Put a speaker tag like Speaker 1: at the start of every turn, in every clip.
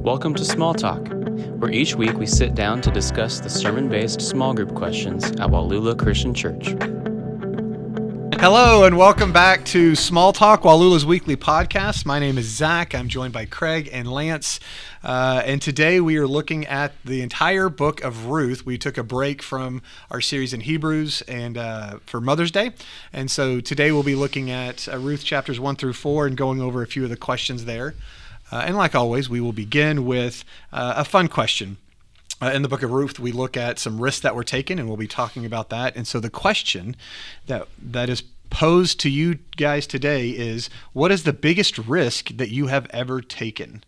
Speaker 1: Welcome to Small Talk, where each week we sit down to discuss the sermon-based small group questions at Wallula Christian Church.
Speaker 2: Hello and welcome back to Small Talk, Wallula's weekly podcast. My name is Zach. I'm joined by Craig and Lance. And today we are looking at the entire book of Ruth. We took a break from our series in Hebrews and for Mother's Day. And so today we'll be looking at Ruth chapters 1 through 4 and going over a few of the questions there. And like always, we will begin with a fun question. In the book of Ruth, we look at some risks that were taken, and we'll be talking about that. And so the question that is posed to you guys today is, what is the biggest risk that you have ever taken?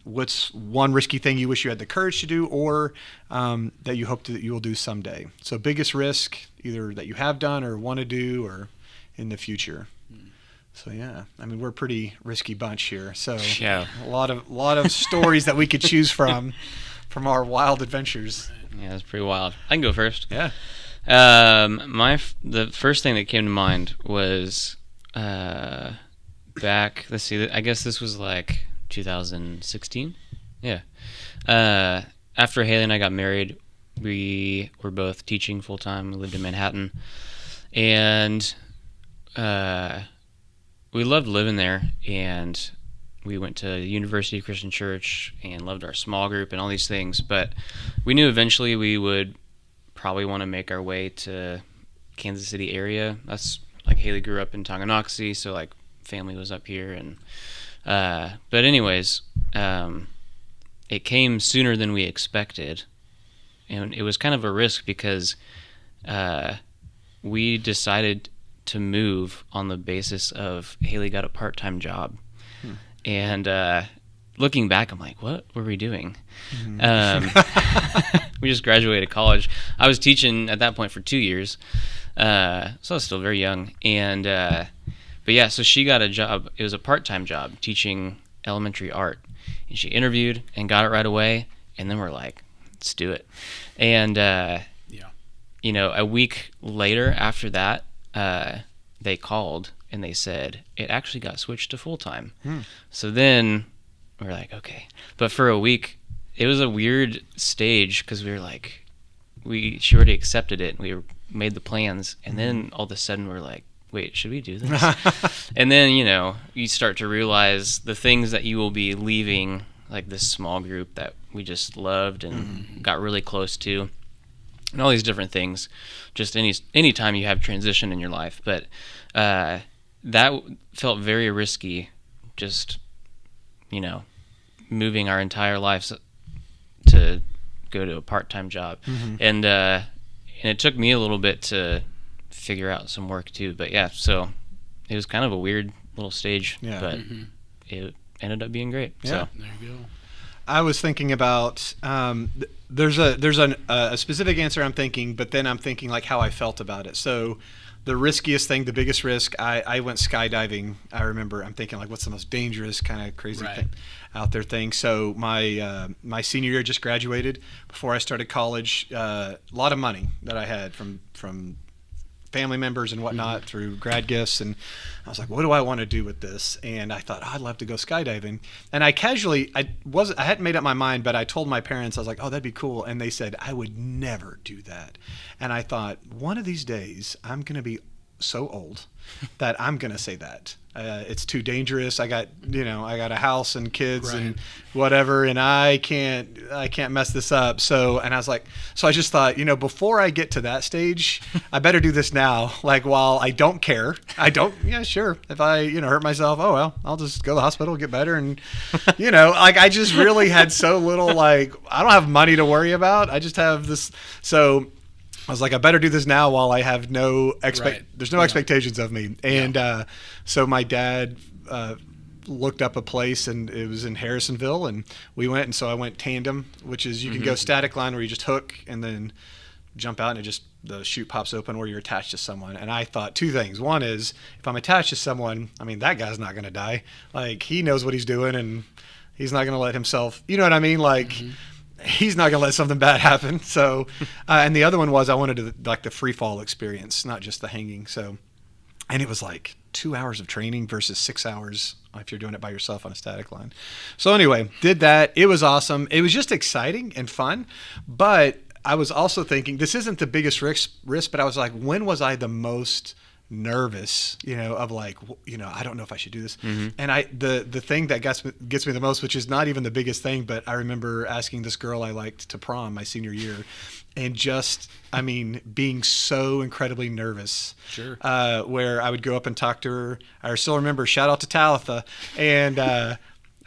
Speaker 2: What's one risky thing you wish you had the courage to do, or that you hope that you will do someday? So biggest risk, either that you have done or want to do or in the future. So yeah, I mean, we're a pretty risky bunch here. So
Speaker 1: Yeah.
Speaker 2: a lot of stories that we could choose from our wild adventures.
Speaker 1: Yeah, that's pretty wild. I can go first.
Speaker 2: Yeah.
Speaker 1: The first thing that came to mind was back. Let's see. I guess this was like 2016. Yeah. After Haley and I got married, we were both teaching full time. We lived in Manhattan, and we loved living there. And we went to University Christian Church and loved our small group and all these things. But we knew eventually we would probably want to make our way to Kansas City area. That's like Haley grew up in Tonganoxie, so like family was up here. And but anyways, it came sooner than we expected, and it was kind of a risk because we decided to move on the basis of Haley got a part-time job. And looking back, I'm like, what were we doing? We just graduated college. I was teaching at that point for 2 years, so I was still very young. And but yeah, so she got a job. It was a part-time job teaching elementary art. And she interviewed and got it right away. And then we're like, let's do it. And you know, a week later after that, they called and they said it actually got switched to full-time. So then we're like, okay. But for a week, it was a weird stage because we were like, she already accepted it. We made the plans, and then all of a sudden we're like, wait, should we do this? And then, you know, you start to realize the things that you will be leaving, like this small group that we just loved and got really close to, and all these different things. Just any time you have transition in your life. But that felt very risky, just, you know, moving our entire lives to go to a part-time job. And it took me a little bit to figure out some work too. But yeah, so it was kind of a weird little stage, but it ended up being great.
Speaker 2: Yeah.
Speaker 1: So
Speaker 3: There you go.
Speaker 2: I was thinking about there's a specific answer I'm thinking, but then I'm thinking like how I felt about it. So the riskiest thing, the biggest risk, I went skydiving. I remember I'm thinking like, what's the most dangerous kind of crazy thing out there thing. So my senior year, just graduated. Before I started college, a lot of money that I had from family members and whatnot through grad gifts, and I was like, what do I want to do with this? And I thought, I'd love to go skydiving. And I hadn't made up my mind, but I told my parents, I was like, oh, that'd be cool. And they said I would never do that. And I thought, one of these days I'm going to be so old that I'm going to say that. It's too dangerous. I got a house and kids and whatever, and I can't mess this up. So I just thought, before I get to that stage, I better do this now. Like, while I don't care, sure. If I, hurt myself, oh, well, I'll just go to the hospital, get better. And, I just really had so little, I don't have money to worry about. I just have this. So I was like, I better do this now while I have there's no expectations of me. And so my dad looked up a place, and it was in Harrisonville, and we went. And so I went tandem, which is you can go static line where you just hook and then jump out, and the chute pops open where you're attached to someone. And I thought two things. One is, if I'm attached to someone, I mean, that guy's not going to die. Like, he knows what he's doing, and he's not going to let himself, you know what I mean? Like, he's not going to let something bad happen. So, and the other one was I wanted to, like, the free fall experience, not just the hanging. So, and it was like 2 hours of training versus 6 hours if you're doing it by yourself on a static line. So anyway, did that. It was awesome. It was just exciting and fun. But I was also thinking, this isn't the biggest risk, but I was like, when was I the most nervous, of like, I don't know if I should do this. And the thing that gets me the most, which is not even the biggest thing, but I remember asking this girl I liked to prom my senior year, and being so incredibly nervous.
Speaker 3: Sure.
Speaker 2: Where I would go up and talk to her. I still remember, shout out to Talitha. And I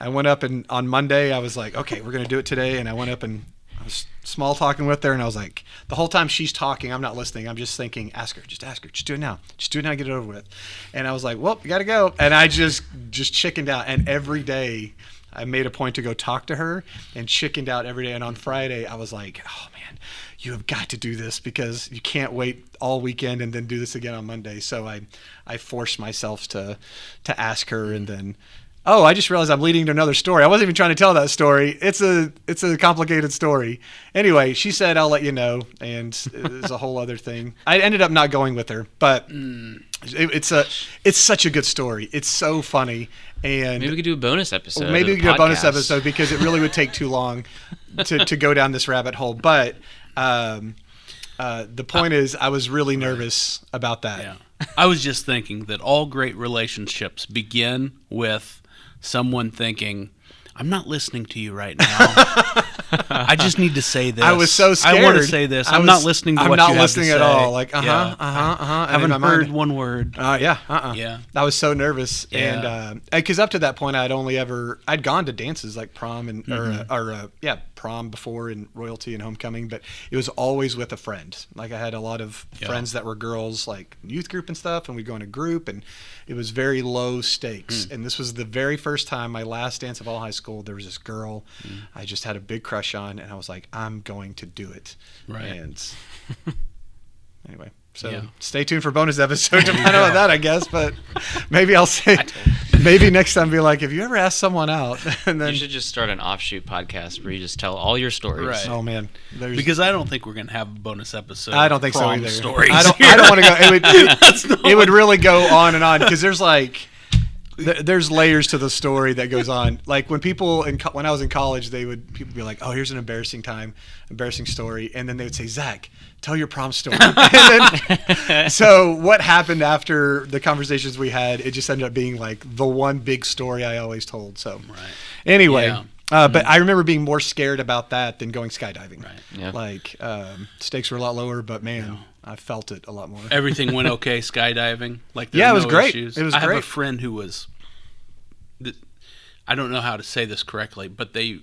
Speaker 2: went up, and on Monday I was like, okay, we're going to do it today. And I went up and I was small talking with her, and I was like, the whole time she's talking, I'm not listening. I'm just thinking, ask her, just do it now. Just do it now, get it over with. And I was like, well, you got to go. And I just chickened out. And every day I made a point to go talk to her, and chickened out every day. And on Friday I was like, oh man, you have got to do this, because you can't wait all weekend and then do this again on Monday. So I forced myself to ask her, and then, oh, I just realized I'm leading to another story. I wasn't even trying to tell that story. It's a complicated story. Anyway, she said, I'll let you know, and it's a whole other thing. I ended up not going with her, but it's such a good story. It's so funny. And
Speaker 1: maybe we could do a bonus episode.
Speaker 2: Maybe we could do a bonus episode, because it really would take too long to go down this rabbit hole. But the point is, I was really nervous about that.
Speaker 3: Yeah. I was just thinking that all great relationships begin with someone thinking, I'm not listening to you right now. I just need to say this.
Speaker 2: I was so scared.
Speaker 3: I want to say this. I'm not listening to what you have to say. I'm not listening
Speaker 2: at all. Like,
Speaker 3: haven't heard one word.
Speaker 2: Yeah. I was so nervous.
Speaker 3: Yeah.
Speaker 2: And because up to that point, I'd gone to dances like prom and prom before, and royalty and homecoming, but it was always with a friend. Like, I had a lot of friends that were girls, like youth group and stuff, and we'd go in a group, and it was very low stakes. And this was the very first time, my last dance of all high school, there was this girl I just had a big crush on, and I was like, I'm going to do it.
Speaker 3: Right.
Speaker 2: And anyway, so stay tuned for bonus episode to find out about that, I guess. But maybe I'll say, maybe next time be like, have you ever asked someone out? And then
Speaker 1: you should just start an offshoot podcast where you just tell all your stories.
Speaker 3: Right.
Speaker 2: Oh man,
Speaker 3: because I don't think we're gonna have a bonus episode.
Speaker 2: I don't think so either.
Speaker 3: Stories.
Speaker 2: I don't want to go. It would really go on and on, because there's layers to the story that goes on. Like when I was in college, people be like, oh, here's an embarrassing story. And then they would say, Zach, tell your prom story. So what happened after the conversations we had, it just ended up being like the one big story I always told. So anyway, but I remember being more scared about that than going skydiving.
Speaker 3: Right.
Speaker 1: Yeah.
Speaker 2: Like stakes were a lot lower, but man, I felt it a lot more.
Speaker 3: Everything went okay skydiving? Like,
Speaker 2: it was
Speaker 3: no
Speaker 2: great.
Speaker 3: Issues?
Speaker 2: It was
Speaker 3: great. I
Speaker 2: great.
Speaker 3: have a friend who was, I don't know how to say this correctly, but they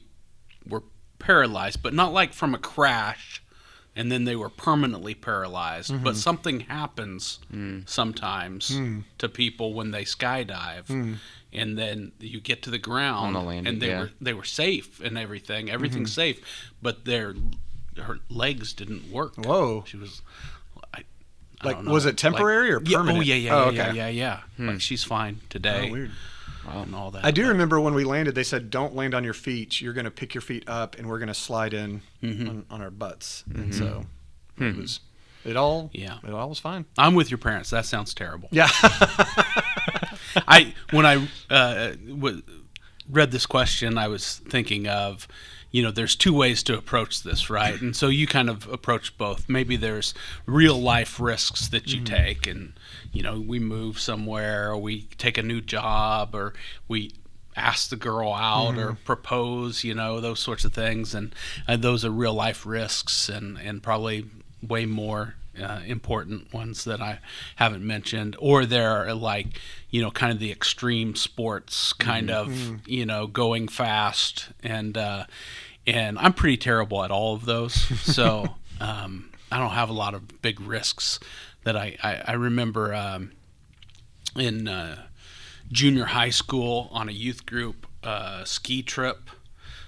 Speaker 3: were paralyzed, but not like from a crash, and then they were permanently paralyzed. But something happens sometimes to people when they skydive, and then you get to the ground,
Speaker 1: on the landing,
Speaker 3: and they were safe and everything. Everything's safe, but her legs didn't work.
Speaker 2: Whoa.
Speaker 3: She was...
Speaker 2: Like, was it temporary or permanent?
Speaker 3: Yeah. Like, she's fine today.
Speaker 2: Oh, weird.
Speaker 3: Wow. And all that.
Speaker 2: I do remember when we landed, they said, don't land on your feet. You're going to pick your feet up, and we're going to slide in on our butts. And so it all was fine.
Speaker 3: I'm with your parents. That sounds terrible.
Speaker 2: Yeah.
Speaker 3: When I read this question, I was thinking of, there's two ways to approach this, right? And so you kind of approach both. Maybe there's real life risks that you take, and we move somewhere, or we take a new job, or we ask the girl out or propose, those sorts of things, and those are real life risks, and probably way more important ones that I haven't mentioned. Or they're like, kind of the extreme sports kind of, going fast, and I'm pretty terrible at all of those. So I don't have a lot of big risks that I remember in junior high school on a youth group ski trip.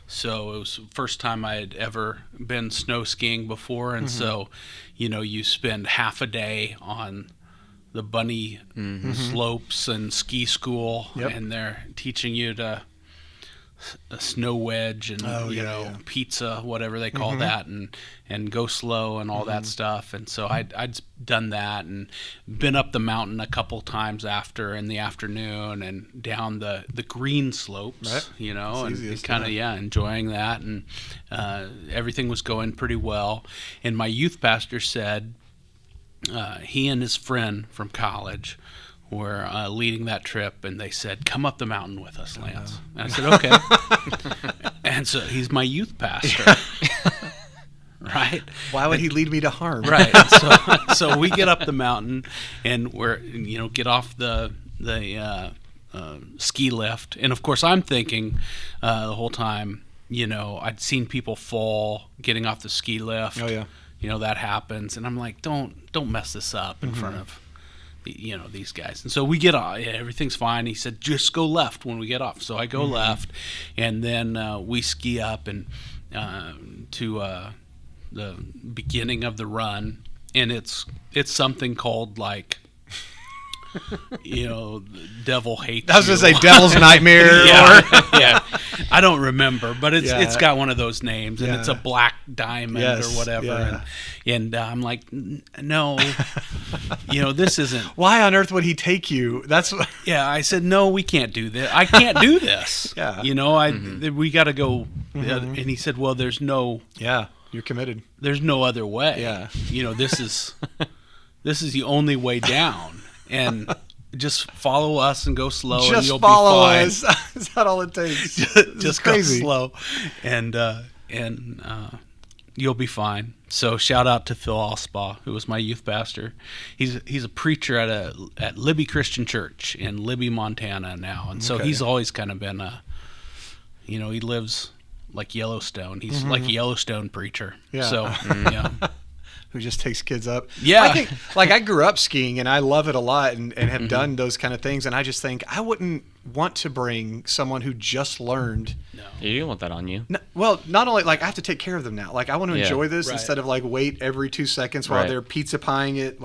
Speaker 3: So it was the first time I had ever been snow skiing before. And so, you spend half a day on the bunny slopes and ski school, and they're teaching you to a snow wedge and pizza, whatever they call that, and go slow and all that stuff. And so I'd done that and been up the mountain a couple times after in the afternoon and down the green slopes,
Speaker 2: right.
Speaker 3: And kind of enjoying that, and everything was going pretty well. And my youth pastor said he and his friend from college were leading that trip, and they said, "Come up the mountain with us, Lance." And I said, "Okay." And so he's my youth pastor, right?
Speaker 2: Why would he lead me to harm?
Speaker 3: Right. So we get up the mountain, and we're get off the ski lift, and of course I'm thinking the whole time, I'd seen people fall getting off the ski lift.
Speaker 2: Oh yeah.
Speaker 3: That happens, and I'm like, don't mess this up in front of these guys. And so we get off, everything's fine. He said, just go left when we get off. So I go left, and then we ski up and to the beginning of the run, and it's something called like devil hates you.
Speaker 2: I was gonna say Devil's Nightmare.
Speaker 3: Yeah. I don't remember, but it's got one of those names, and it's a black diamond or whatever.
Speaker 2: Yeah.
Speaker 3: And I'm like, no, this isn't.
Speaker 2: Why on earth would he take you? That's what.
Speaker 3: Yeah, I said, no, we can't do this. I can't do this.
Speaker 2: Yeah.
Speaker 3: We got to go. And he said, well, there's no.
Speaker 2: Yeah, you're committed.
Speaker 3: There's no other way.
Speaker 2: Yeah.
Speaker 3: This is the only way down. And just follow us and go slow, and you'll be fine. Just follow
Speaker 2: us. Is that all it takes?
Speaker 3: Just crazy. Go slow, and you'll be fine. So shout out to Phil Allspaw, who was my youth pastor. He's a preacher at Libby Christian Church in Libby, Montana now, and so he's always kind of been he lives like Yellowstone. He's like a Yellowstone preacher.
Speaker 2: Yeah.
Speaker 3: So yeah.
Speaker 2: Who just takes kids up.
Speaker 3: Yeah.
Speaker 2: I think, I grew up skiing, and I love it a lot and have done those kind of things, and I just think I wouldn't want to bring someone who just learned.
Speaker 3: No.
Speaker 1: You don't want that on you.
Speaker 2: No, well, not only, I have to take care of them now. I want to enjoy this instead of, wait every 2 seconds while they're pizza pieing it,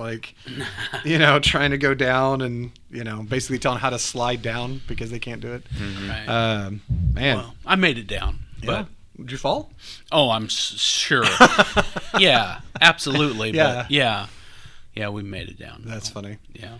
Speaker 2: trying to go down and, basically telling how to slide down because they can't do it.
Speaker 3: Right.
Speaker 2: Man.
Speaker 3: Well, I made it down, but...
Speaker 2: Did you fall?
Speaker 3: Oh, I'm sure. Yeah, absolutely.
Speaker 2: Yeah.
Speaker 3: But yeah, we made it down.
Speaker 2: That's funny.
Speaker 3: Yeah.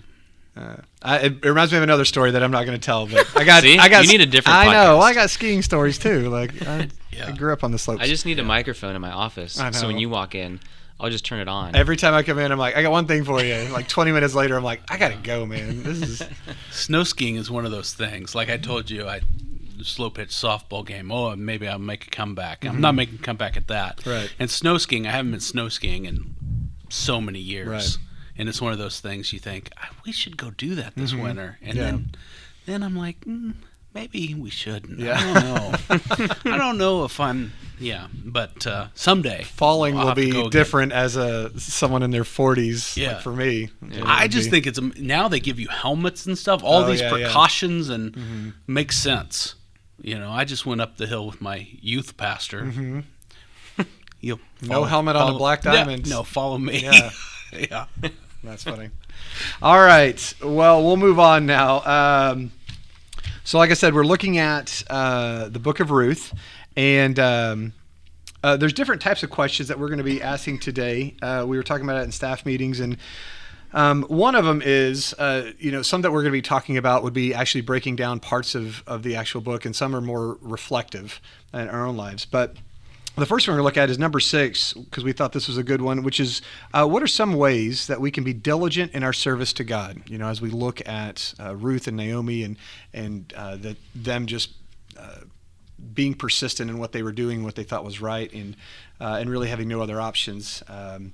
Speaker 2: It reminds me of another story that I'm not going to tell, but I got.
Speaker 1: See?
Speaker 2: I got.
Speaker 1: You need a different
Speaker 2: I know.
Speaker 1: podcast.
Speaker 2: I got skiing stories too. I grew up on the slopes.
Speaker 1: I just need a microphone in my office,
Speaker 2: I know.
Speaker 1: so when you walk in, I'll just turn it on.
Speaker 2: Every time I come in, I'm like, I got one thing for you. 20 minutes later, I'm like, I gotta go, man. This is.
Speaker 3: Snow skiing is one of those things. Like I told you, slow pitch softball game. Oh, maybe I'll make a comeback. I'm not making a comeback at that.
Speaker 2: Right.
Speaker 3: And snow skiing, I haven't been snow skiing in so many years.
Speaker 2: Right.
Speaker 3: And it's one of those things you think, we should go do that this winter. And then I'm like, maybe we shouldn't.
Speaker 2: Yeah.
Speaker 3: I don't know. I don't know if I'm. Yeah, but someday
Speaker 2: Falling
Speaker 3: I'll
Speaker 2: will
Speaker 3: have to
Speaker 2: be
Speaker 3: go
Speaker 2: different as someone in their 40s.
Speaker 3: Yeah.
Speaker 2: For me.
Speaker 3: I just think it's now they give you helmets and stuff. All these precautions and makes sense. I just went up the hill with my youth pastor.
Speaker 2: No helmet on a black diamond.
Speaker 3: No, follow me.
Speaker 2: Yeah.
Speaker 3: Yeah.
Speaker 2: That's funny. All right. Well, we'll move on now. So like I said, we're looking at the book of Ruth, and there's different types of questions that we're going to be asking today. We were talking about it in staff meetings, and one of them is, some that we're going to be talking about would be actually breaking down parts of the actual book, and some are more reflective in our own lives. But the first one we're going to look at is number 6, because we thought this was a good one, which is what are some ways that we can be diligent in our service to God? As we look at Ruth and Naomi and them just being persistent in what they were doing, what they thought was right, and really having no other options. And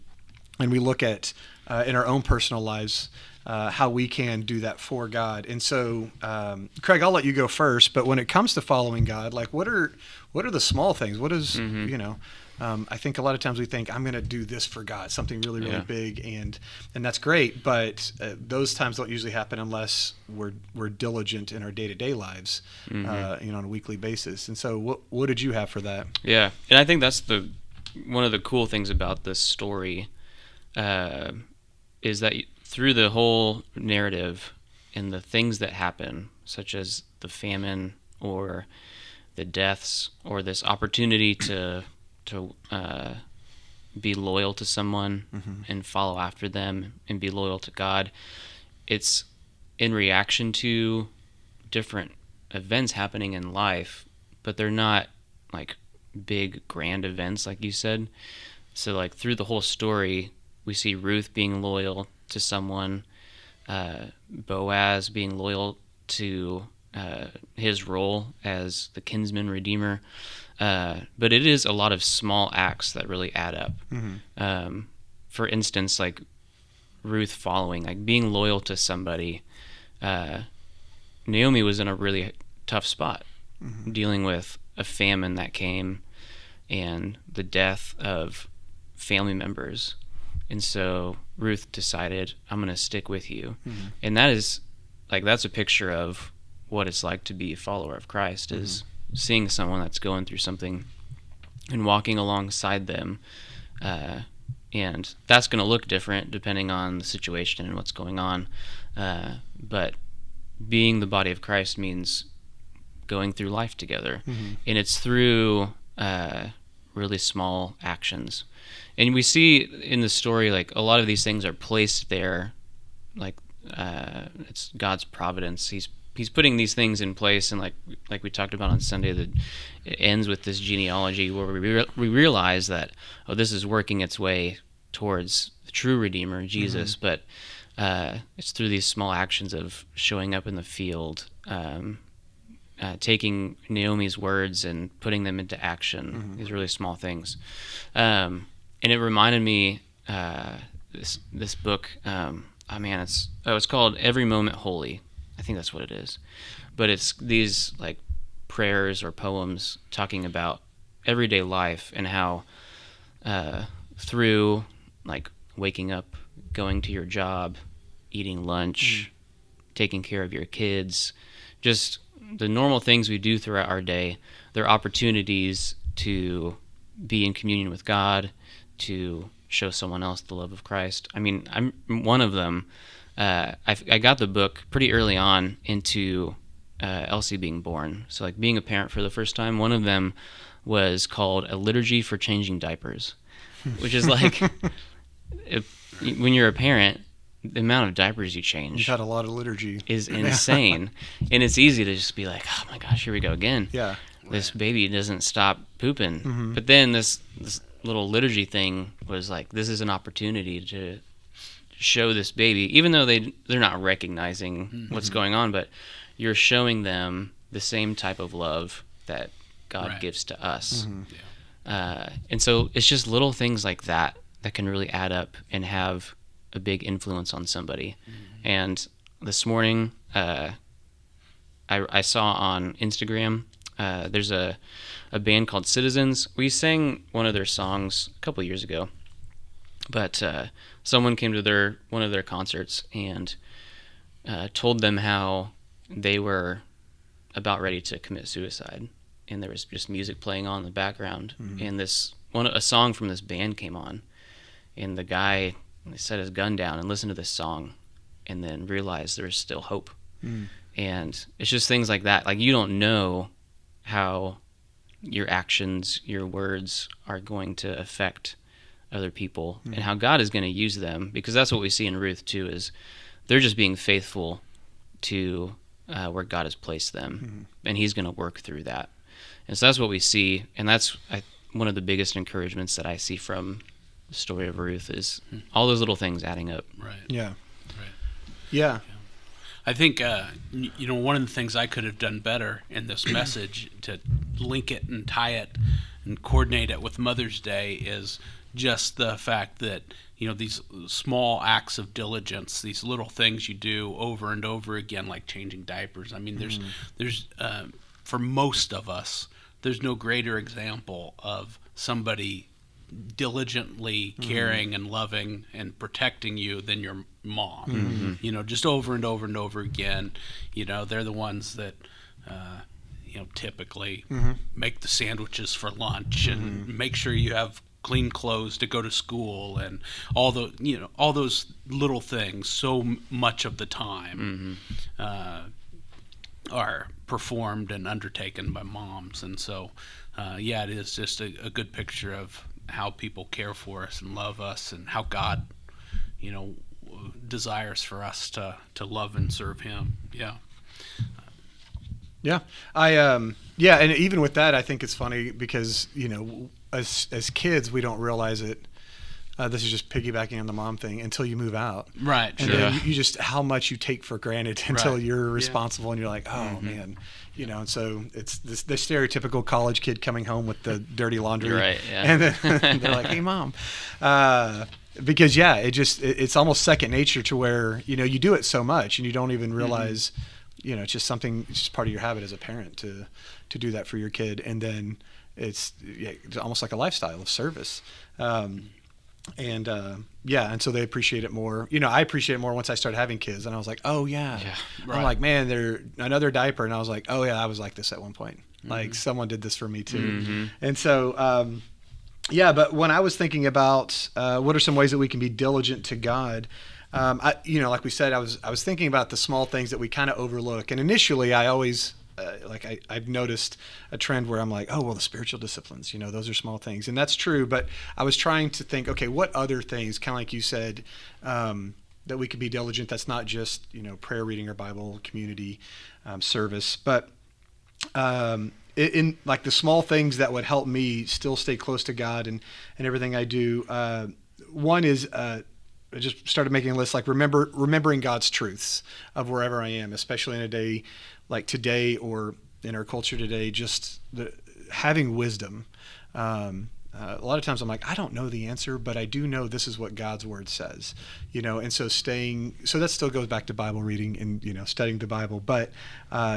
Speaker 2: we look at in our own personal lives how we can do that for God. And so, Craig, I'll let you go first. But when it comes to following God, what are the small things? What is I think a lot of times we think I'm going to do this for God, something really, really big, and that's great. But those times don't usually happen unless we're diligent in our day-to-day lives, on a weekly basis. And so, what did you have for that?
Speaker 1: Yeah, and I think that's one of the cool things about this story. Is that through the whole narrative and the things that happen, such as the famine or the deaths or this opportunity to be loyal to someone and follow after them and be loyal to God, it's in reaction to different events happening in life, but they're not like big grand events like you said. So like through the whole story, we see Ruth being loyal to someone, Boaz being loyal to his role as the kinsman redeemer, but it is a lot of small acts that really add up. For instance, like Ruth following, like being loyal to somebody. Naomi was in a really tough spot, dealing with a famine that came and the death of family members. And so Ruth decided, I'm going to stick with you. And that is, like, that's a picture of what it's like to be a follower of Christ, is seeing someone that's going through something and walking alongside them. And that's going to look different depending on the situation and what's going on. But being the body of Christ means going through life together. And it's through really small actions. And we see in the story, like, a lot of these things are placed there, like it's God's providence. He's putting these things in place, and like we talked about on Sunday, that it ends with this genealogy where we realize that, oh, this is working its way towards the true Redeemer, Jesus. But it's through these small actions of showing up in the field, taking Naomi's words and putting them into action. These really small things. And it reminded me, this book, it's called Every Moment Holy. I think that's what it is. But it's these like prayers or poems talking about everyday life and how through like waking up, going to your job, eating lunch, taking care of your kids, just the normal things we do throughout our day, they're opportunities to be in communion with God, to show someone else the love of Christ. I mean, I'm one of them. I got the book pretty early on into Elsie being born. So like being a parent for the first time, one of them was called A Liturgy for Changing Diapers, which is like, when you're a parent, the amount of diapers you change.
Speaker 2: You've had a lot of liturgy.
Speaker 1: Is insane. And it's easy to just be like, oh my gosh, here we go again.
Speaker 2: Yeah.
Speaker 1: This baby doesn't stop pooping. But then this little liturgy thing was like, this is an opportunity to show this baby, even though they're not recognizing what's going on, but you're showing them the same type of love that God gives to us. And so it's just little things like that that can really add up and have a big influence on somebody. And this morning, I saw on Instagram, there's a band called Citizens. We sang one of their songs a couple years ago, but someone came to one of their concerts and told them how they were about ready to commit suicide, and there was just music playing on in the background, and a song from this band came on, and the guy set his gun down and listened to this song, and then realized there was still hope. And it's just things like that. Like, you don't know how your actions, your words are going to affect other people, and how God is going to use them, because that's what we see in Ruth too, is they're just being faithful to where God has placed them, and he's going to work through that. And so that's what we see, and that's one of the biggest encouragements that I see from the story of Ruth, is all those little things adding up.
Speaker 2: Yeah.
Speaker 3: I think, one of the things I could have done better in this message to link it and tie it and coordinate it with Mother's Day is just the fact that, these small acts of diligence, these little things you do over and over again, like changing diapers. I mean, there's for most of us, there's no greater example of somebody diligently caring and loving and protecting you than your mom. Just over and over and over again. They're the ones that typically make the sandwiches for lunch and make sure you have clean clothes to go to school, and all those little things so much of the time. are performed and undertaken by moms. And so, it is just a good picture of how people care for us and love us, and how God, desires for us to love and serve Him. Yeah.
Speaker 2: Yeah, and even with that, I think it's funny because as kids we don't realize it. This is just piggybacking on the mom thing until you move out,
Speaker 3: Right?
Speaker 2: And
Speaker 3: Sure.
Speaker 2: then you just how much you take for granted until
Speaker 3: Right.
Speaker 2: you're responsible, and you're like, oh man, And so it's the stereotypical college kid coming home with the dirty laundry,
Speaker 1: You're right, yeah.
Speaker 2: And then they're like, hey mom, because it's almost second nature to where you do it so much and you don't even realize. It's just something. It's just part of your habit as a parent to do that for your kid, and then it's almost like a lifestyle of service, and so they appreciate it more. I appreciate it more once I started having kids, and I was like, oh yeah.
Speaker 3: Right.
Speaker 2: I'm like, man, they're another diaper, and I was like, oh yeah, I was like this at one point. Like someone did this for me too, and so but when I was thinking about what are some ways that we can be diligent to God. Like we said, I was thinking about the small things that we kind of overlook. And initially, I always I've noticed a trend where I'm like, oh well, the spiritual disciplines, those are small things, and that's true. But I was trying to think, okay, what other things, kind of like you said, that we could be diligent. That's not just prayer, reading, or Bible, community service, but in like the small things that would help me still stay close to God and everything I do. One is I just started making a list, like remembering God's truths of wherever I am, especially in a day like today or in our culture today, just having wisdom. A lot of times I'm like, I don't know the answer, but I do know this is what God's word says, and so so that still goes back to Bible reading and, studying the Bible, but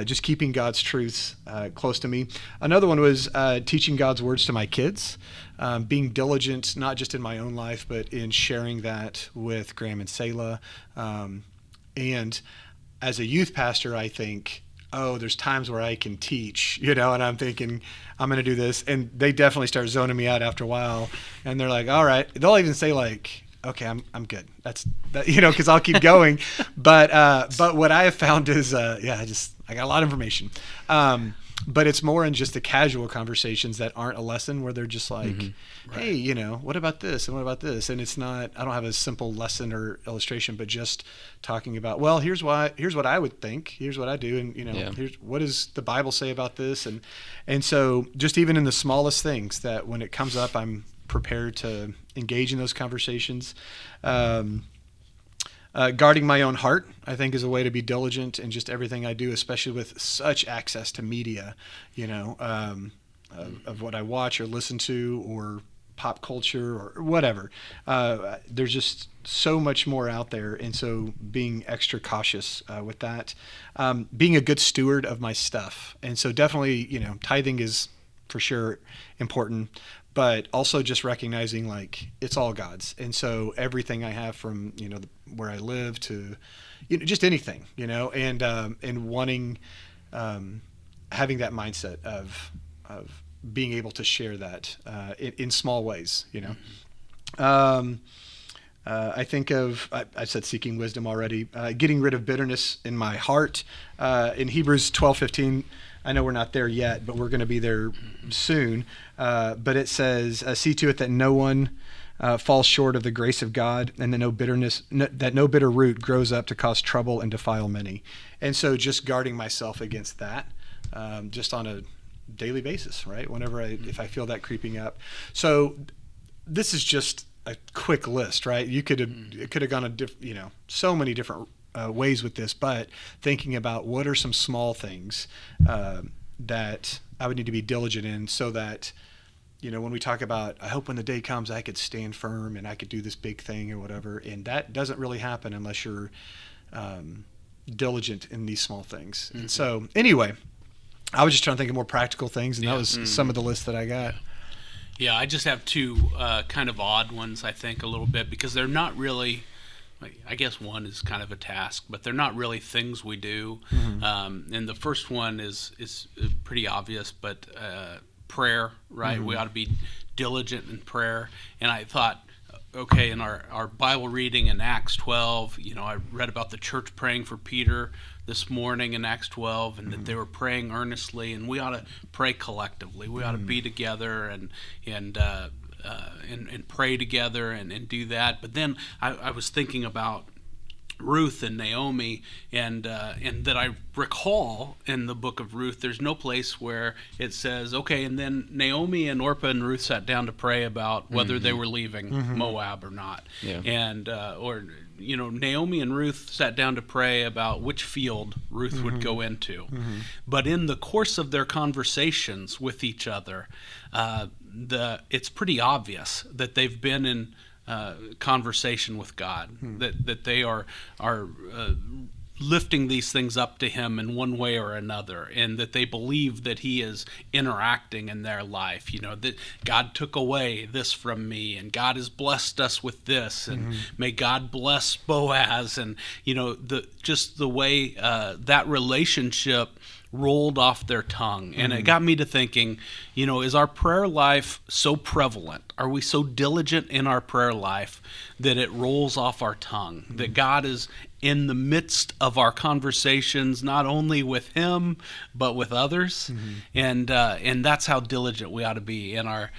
Speaker 2: just keeping God's truths close to me. Another one was teaching God's words to my kids, being diligent, not just in my own life, but in sharing that with Graham and Selah. And as a youth pastor, I think, there's times where I can teach, and I'm thinking I'm going to do this. And they definitely start zoning me out after a while. And they're like, all right. They'll even say like, okay, I'm good. That's that, cause I'll keep going. But what I have found is, I got a lot of information. But it's more in just the casual conversations that aren't a lesson, where they're just like, hey, what about this? And what about this? And it's not, I don't have a simple lesson or illustration, but just talking about, well, here's what I would think. Here's what I do. And, here's what does the Bible say about this? And so just even in the smallest things, that when it comes up, I'm prepared to engage in those conversations. Guarding my own heart, I think, is a way to be diligent in just everything I do, especially with such access to media, of what I watch or listen to, or pop culture or whatever. There's just so much more out there. And so being extra cautious with that, being a good steward of my stuff. And so definitely, tithing is for sure important, but also just recognizing like it's all God's. And so everything I have from, where I live to, just anything, and wanting, having that mindset of being able to share that in small ways, I think of, I said seeking wisdom already, getting rid of bitterness in my heart. In Hebrews 12:15, I know we're not there yet, but we're going to be there soon. But it says, see to it that no one falls short of the grace of God, and that no bitter root grows up to cause trouble and defile many. And so just guarding myself against that, just on a daily basis, right? If I feel that creeping up. So this is just a quick list, right? It could have gone so many different ways with this, but thinking about what are some small things that I would need to be diligent in, so that when we talk about, I hope when the day comes I could stand firm and I could do this big thing or whatever, and that doesn't really happen unless you're diligent in these small things. And so anyway, I was just trying to think of more practical things, and that was some of the list that I got.
Speaker 3: Yeah, I just have two kind of odd ones, I think, a little bit, because they're not really, I guess one is kind of a task, but they're not really things we do. And the first one is pretty obvious, but prayer, right? We ought to be diligent in prayer. And I thought, okay, in our Bible reading in Acts 12, I read about the church praying for Peter, this morning in Acts 12, and that they were praying earnestly, and we ought to pray collectively. We ought to be together and pray together and do that. But then I was thinking about Ruth and Naomi, and that I recall in the book of Ruth, there's no place where it says, okay, and then Naomi and Orpah and Ruth sat down to pray about whether they were leaving Moab or not.
Speaker 1: Yeah.
Speaker 3: And Naomi and Ruth sat down to pray about which field Ruth would go into. But in the course of their conversations with each other, it's pretty obvious that they've been in conversation with God, that they are lifting these things up to Him in one way or another, and that they believe that He is interacting in their life. That God took away this from me, and God has blessed us with this, and may God bless Boaz, and the way that relationship rolled off their tongue. And it got me to thinking, is our prayer life so prevalent? Are we so diligent in our prayer life that it rolls off our tongue? That God is in the midst of our conversations, not only with Him, but with others? And that's how diligent we ought to be in our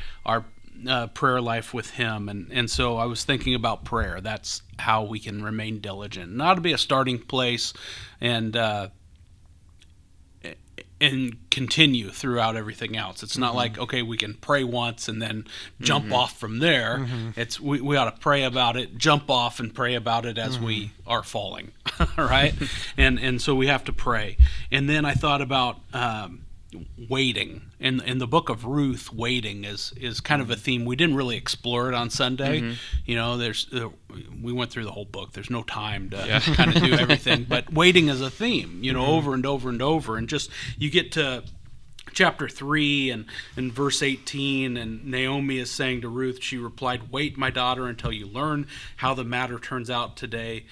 Speaker 3: prayer life with Him. And so I was thinking about prayer. That's how we can remain diligent. And it ought to be a starting place, and continue throughout everything else. It's not like, okay, we can pray once and then jump off from there. It's we ought to pray about it, jump off, and pray about it as we are falling, right? And so we have to pray. And then I thought about waiting. In the book of Ruth, waiting is kind of a theme. We didn't really explore it on Sunday. We went through the whole book. There's no time to kind of do everything, but waiting is a theme, over and over and over. And just, you get to chapter 3 and verse 18, and Naomi is saying to Ruth, she replied, "Wait, my daughter, until you learn how the matter turns out today.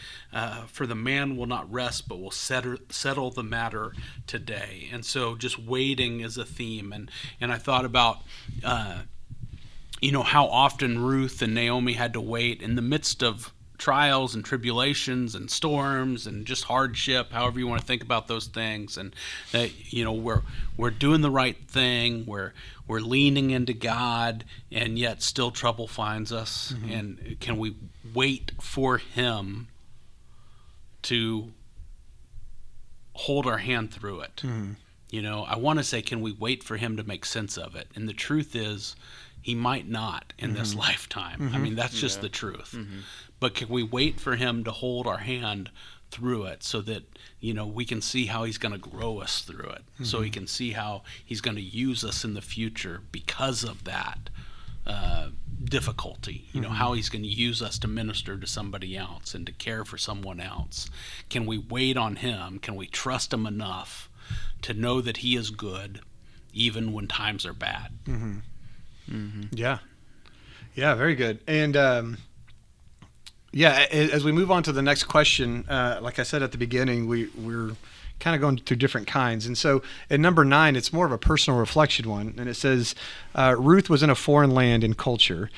Speaker 3: For the man will not rest, but will settle the matter today." And so just waiting is a theme. And I thought about, how often Ruth and Naomi had to wait in the midst of trials and tribulations and storms and just hardship, however you want to think about those things, and that we're doing the right thing, we're leaning into God, and yet still trouble finds us. And can we wait for Him to hold our hand through it? I want to say, can we wait for Him to make sense of it? And the truth is, He might not in this lifetime. I mean, that's just the truth. But can we wait for Him to hold our hand through it, so that we can see how He's going to grow us through it, so He can see how He's going to use us in the future because of that difficulty, how He's going to use us to minister to somebody else and to care for someone else. Can we wait on Him? Can we trust Him enough to know that He is good even when times are bad?
Speaker 2: Yeah, very good. And as we move on to the next question, like I said at the beginning, we're kind of going through different kinds. And so at number 9, it's more of a personal reflection one. And it says, Ruth was in a foreign land and culture.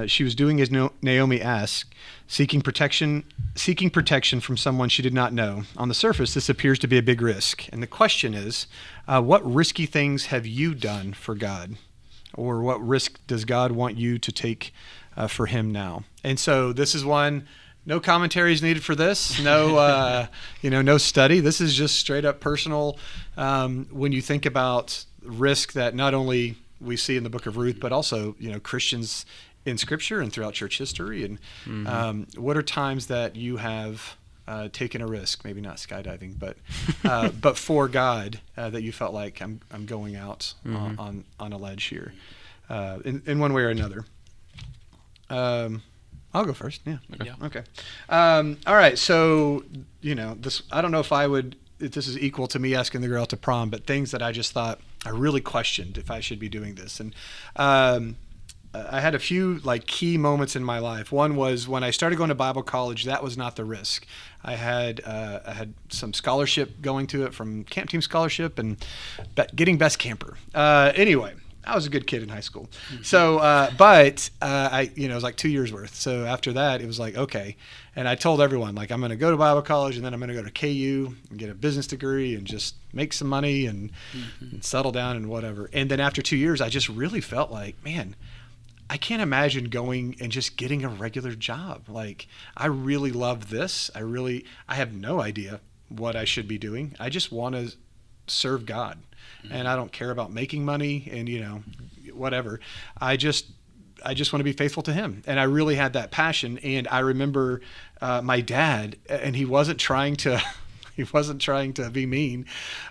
Speaker 2: She was doing as Naomi asked, seeking protection from someone she did not know. On the surface, this appears to be a big risk. And the question is, what risky things have you done for God? Or what risk does God want you to take for Him now? And so this is one, no commentary is needed for this. No, no study. This is just straight up personal. When you think about risk that not only we see in the book of Ruth, but also, Christians in Scripture and throughout church history. And what are times that you have taken a risk? Maybe not skydiving, but for God, that you felt like I'm going out on a ledge here, in one way or another. I'll go first. Yeah. Okay. All right. So, this, I don't know if this is equal to me asking the girl to prom, but things that I just thought I really questioned if I should be doing this. And, I had a few key moments in my life. One was when I started going to Bible college. That was not the risk. I had some scholarship going to it from camp team scholarship and getting best camper. Anyway, I was a good kid in high school. So, but it was like 2 years worth. So after that, it was like, okay. And I told everyone, like, I'm going to go to Bible college, and then I'm going to go to KU and get a business degree and just make some money and settle down and whatever. And then after 2 years, I just really felt like, man, I can't imagine going and just getting a regular job. Like, I really love this. I have no idea what I should be doing. I just want to serve God. And I don't care about making money and, whatever. I just want to be faithful to him. And I really had that passion. And I remember my dad, and he wasn't trying to be mean,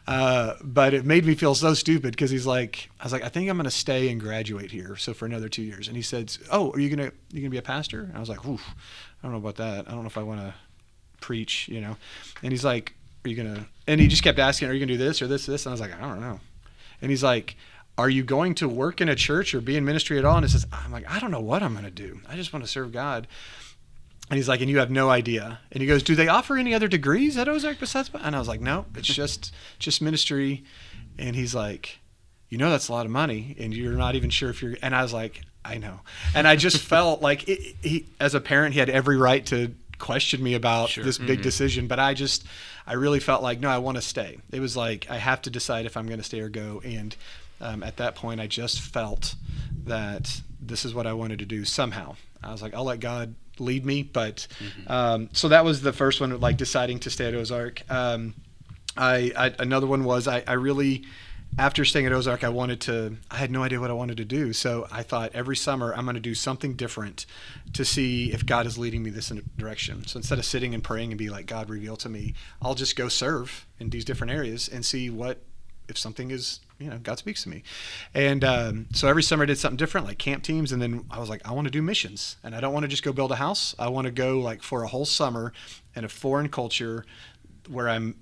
Speaker 2: but it made me feel so stupid because I was like, I think I'm going to stay and graduate here. So for another 2 years. And he said, oh, are you going to be a pastor? And I was like, oof, I don't know about that. I don't know if I want to preach, And he's like, are you going to, and he just kept asking, are you going to do this or this? And I was like, I don't know. And he's like, are you going to work in a church or be in ministry at all? And I'm like, I don't know what I'm going to do. I just want to serve God. And he's like, and you have no idea. And he goes, do they offer any other degrees at Ozark besides? And I was like, no, it's just ministry. And he's like, that's a lot of money, and you're not even sure if you're. And I was like, I know. And I just felt like he, as a parent, he had every right to question me about this big decision. But I really felt like, no, I want to stay. It was like, I have to decide if I'm going to stay or go. And at that point, I just felt that this is what I wanted to do somehow. I was like, I'll let God lead me. But so that was the first one, like deciding to stay at Ozark. Another one was I really, after staying at Ozark, I had no idea what I wanted to do. So I thought every summer I'm going to do something different to see if God is leading me this in a direction. So instead of sitting and praying and be like, God, reveal to me, I'll just go serve in these different areas and see if something is, God speaks to me. And so every summer I did something different, like camp teams. And then I was like, I want to do missions. And I don't want to just go build a house. I want to go like for a whole summer in a foreign culture where I'm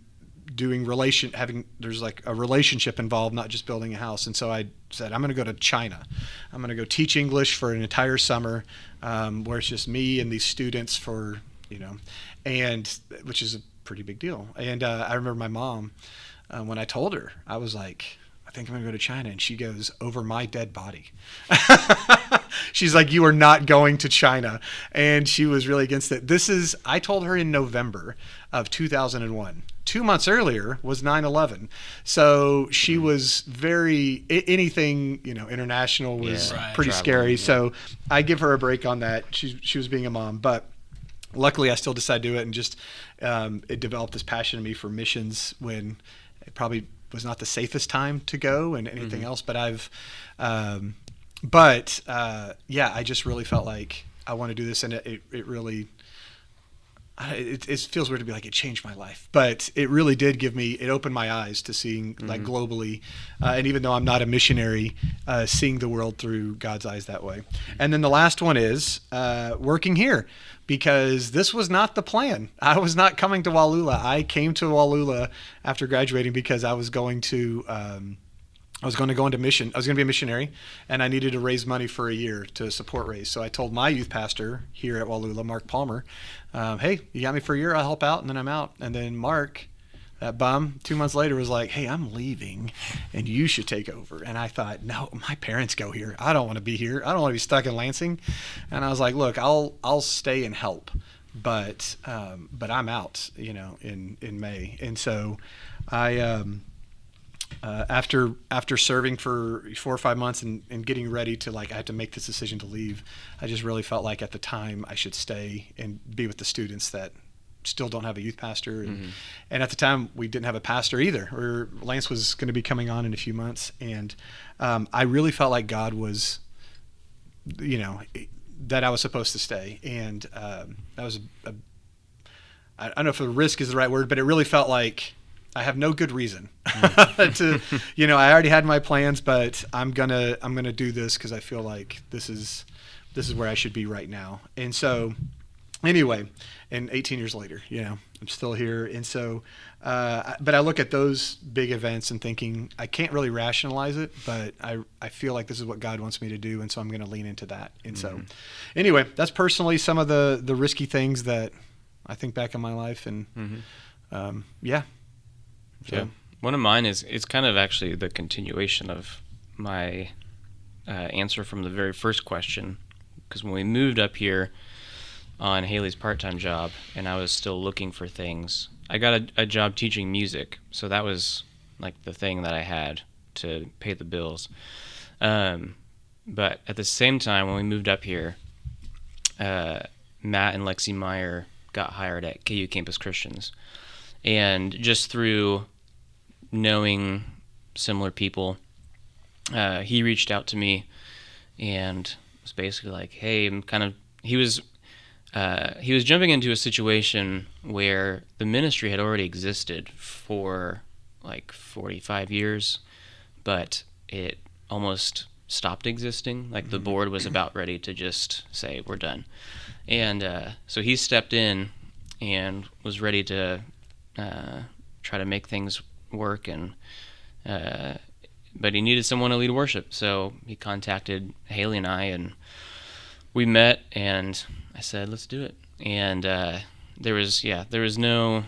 Speaker 2: doing there's like a relationship involved, not just building a house. And so I said, I'm going to go to China. I'm going to go teach English for an entire summer, where it's just me and these students and which is a pretty big deal. And I remember my mom, when I told her, I was like, I think I'm going to go to China. And she goes, over my dead body. She's like, you are not going to China. And she was really against it. I told her in November of 2001. 2 months earlier was 9/11. So she was anything, international was pretty scary. Yeah. So I give her a break on that. She was being a mom, but luckily I still decided to do it, and just, it developed this passion in me for missions when it probably was not the safest time to go and anything else, but I just really felt like I want to do this. And it really, it feels weird to be like, it changed my life, but it really did it opened my eyes to seeing like globally. And even though I'm not a missionary, seeing the world through God's eyes that way. And then the last one is working here, because this was not the plan. I was not coming to Wallula. I came to Wallula after graduating because I was going to go into mission. I was going to be a missionary, and I needed to raise money for a year to support raise. So I told my youth pastor here at Wallula, Mark Palmer, hey, you got me for a year, I'll help out, and then I'm out. And then Mark, that bum, 2 months later was like, hey, I'm leaving, and you should take over. And I thought, no, my parents go here. I don't want to be here. I don't want to be stuck in Lansing. And I was like, look, I'll stay and help, but I'm out, in May. And so I after serving for 4 or 5 months and getting ready to, like, I had to make this decision to leave, I just really felt like at the time I should stay and be with the students that still don't have a youth pastor. And at the time we didn't have a pastor either, Lance was going to be coming on in a few months. And I really felt like God was, that I was supposed to stay. And that was, I don't know if the risk is the right word, but it really felt like I have no good reason to, I already had my plans, but I'm gonna do this because I feel like this is where I should be right now. And so, anyway, and 18 years later, I'm still here. And so, but I look at those big events and thinking I can't really rationalize it, but I feel like this is what God wants me to do, and so I'm going to lean into that. And so, anyway, that's personally some of the risky things that I think back in my life, and yeah. So.
Speaker 1: Yeah. One of mine it's kind of actually the continuation of my answer from the very first question, because when we moved up here on Haley's part-time job, and I was still looking for things, I got a job teaching music, so that was like the thing that I had to pay the bills. But at the same time, when we moved up here, Matt and Lexi Meyer got hired at KU Campus Christians. And just through knowing similar people, he reached out to me and was basically like, hey, he was jumping into a situation where the ministry had already existed for like 45 years, but it almost stopped existing. Like the board was about ready to just say, we're done. And so he stepped in and was ready to try to make things work, and but he needed someone to lead worship. So he contacted Haley and I, and we met, and I said, let's do it. And there was no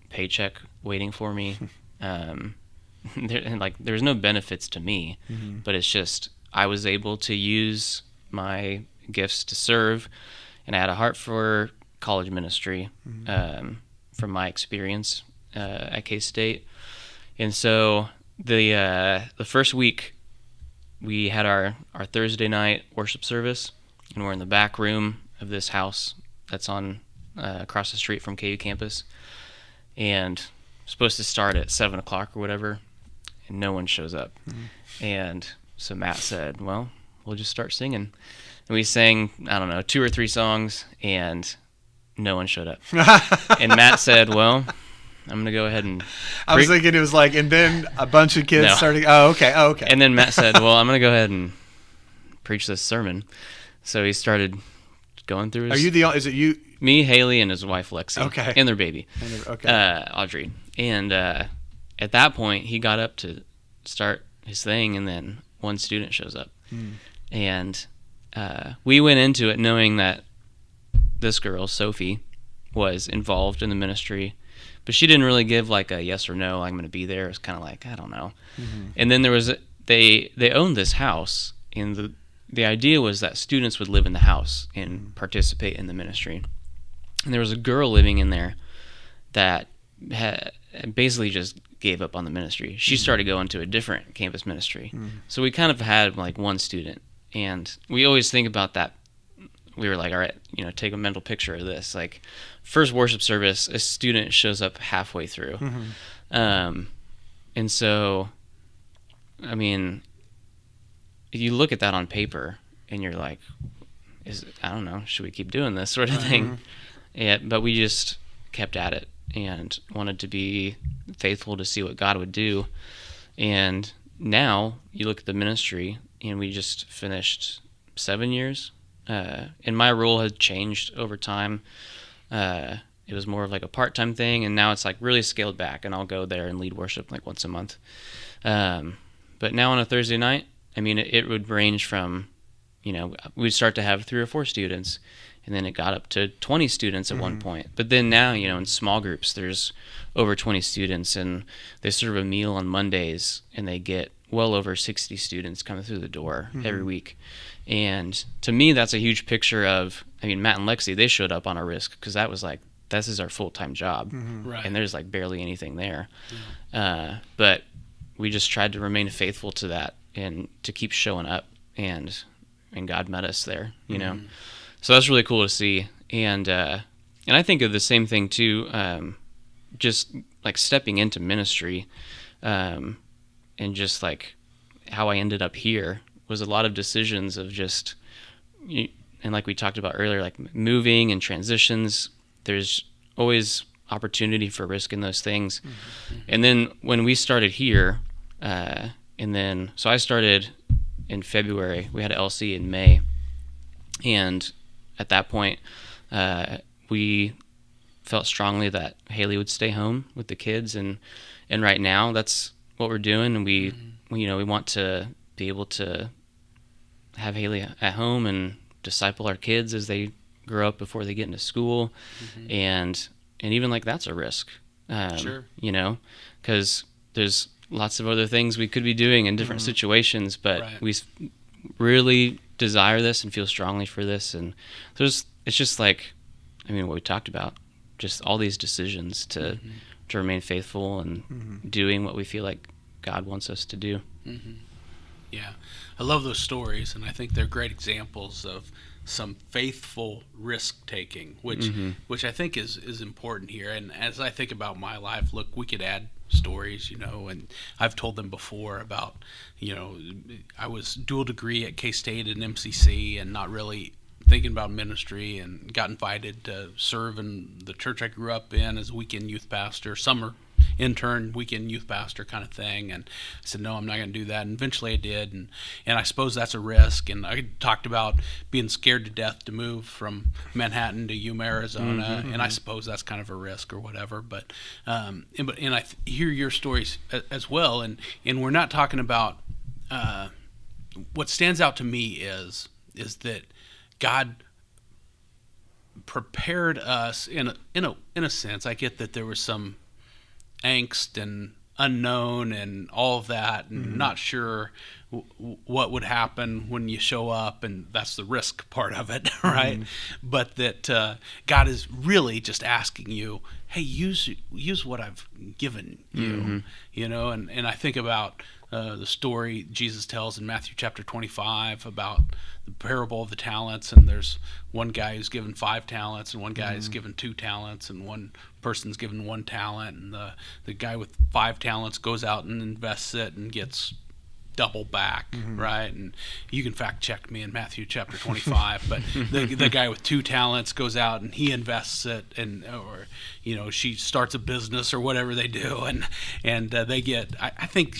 Speaker 1: paycheck waiting for me. There was no benefits to me, but it's just I was able to use my gifts to serve, and I had a heart for college ministry from my experience at K-State. And so the first week we had our Thursday night worship service, and we're in the back room of this house that's on across the street from KU campus, and supposed to start at 7 o'clock or whatever, and no one shows up. And so Matt said, well, we'll just start singing. And we sang, I don't know, 2 or 3 songs, and no one showed up. And Matt said, well, I'm going to go ahead and...
Speaker 2: I was thinking it was like, and then a bunch of kids started... Oh, okay.
Speaker 1: And then Matt said, well, I'm going to go ahead and preach this sermon. So he started going through his...
Speaker 2: Is it you?
Speaker 1: Me, Haley, and his wife, Lexi.
Speaker 2: Okay.
Speaker 1: And their baby.
Speaker 2: Okay.
Speaker 1: Audrey. And at that point, he got up to start his thing, and then one student shows up. And we went into it knowing that this girl, Sophie, was involved in the ministry, but she didn't really give like a yes or no, I'm going to be there. It was kind of like, I don't know. And then there was they owned this house, and the idea was that students would live in the house and participate in the ministry. And there was a girl living in there that had basically just gave up on the ministry. She started going to a different campus ministry. So we kind of had like one student, and we always think about that. We were like, all right, take a mental picture of this. Like, first worship service, a student shows up halfway through. And so, I mean, you look at that on paper, and you're like, I don't know, should we keep doing this sort of thing? Yeah, but we just kept at it and wanted to be faithful to see what God would do. And now you look at the ministry, and we just finished 7 years. And my role had changed over time. It was more of like a part-time thing, and now it's like really scaled back, and I'll go there and lead worship like once a month. But now on a Thursday night, I mean, it would range from, we'd start to have 3 or 4 students, and then it got up to 20 students at one point. But then now, in small groups, there's over 20 students, and they serve a meal on Mondays, and they get well over 60 students coming through the door every week. And to me, that's a huge picture of, Matt and Lexi, they showed up on a risk, because that was like, this is our full-time job.
Speaker 3: Right.
Speaker 1: And there's like barely anything there. But we just tried to remain faithful to that and to keep showing up, and God met us there, So that's really cool to see. And I think of the same thing too, just like stepping into ministry, and just like how I ended up here was a lot of decisions of just, and like we talked about earlier, like moving and transitions. There's always opportunity for risk in those things. And then when we started here, so I started in February. We had LC in May, and at that point, we felt strongly that Haley would stay home with the kids, and right now that's what we're doing. And we want to be able to have Haley at home and disciple our kids as they grow up before they get into school, and even like that's a risk,
Speaker 3: Sure.
Speaker 1: Because there's lots of other things we could be doing in different situations, but
Speaker 3: Right.
Speaker 1: we really desire this and feel strongly for this. And it's just like, I mean, what we talked about, just all these decisions to remain faithful and doing what we feel like God wants us to do.
Speaker 3: Yeah, I love those stories, and I think they're great examples of some faithful risk taking, which I think is important here. And as I think about my life, look, we could add stories, and I've told them before about, I was dual degree at K-State and MCC, and not really thinking about ministry, and got invited to serve in the church I grew up in as a weekend youth pastor, summer intern, weekend youth pastor kind of thing. And I said, no, I'm not going to do that. And eventually I did. And I suppose that's a risk. And I talked about being scared to death to move from Manhattan to Yuma, Arizona. And I suppose that's kind of a risk or whatever. But I hear your stories as well. And we're not talking about, what stands out to me is that God prepared us in a sense. I get that there was some angst and unknown and all of that, and not sure what would happen when you show up, and that's the risk part of it, right? But that God is really just asking you, hey, use what I've given you, and I think about the story Jesus tells in Matthew chapter 25 about the parable of the talents, and there's one guy who's given 5 talents, and one guy is given 2 talents, and one person's given 1 talent, and the guy with 5 talents goes out and invests it and gets double back, right? And you can fact check me in Matthew chapter 25, but the guy with 2 talents goes out and he invests it, or she starts a business or whatever they do, and they get, I think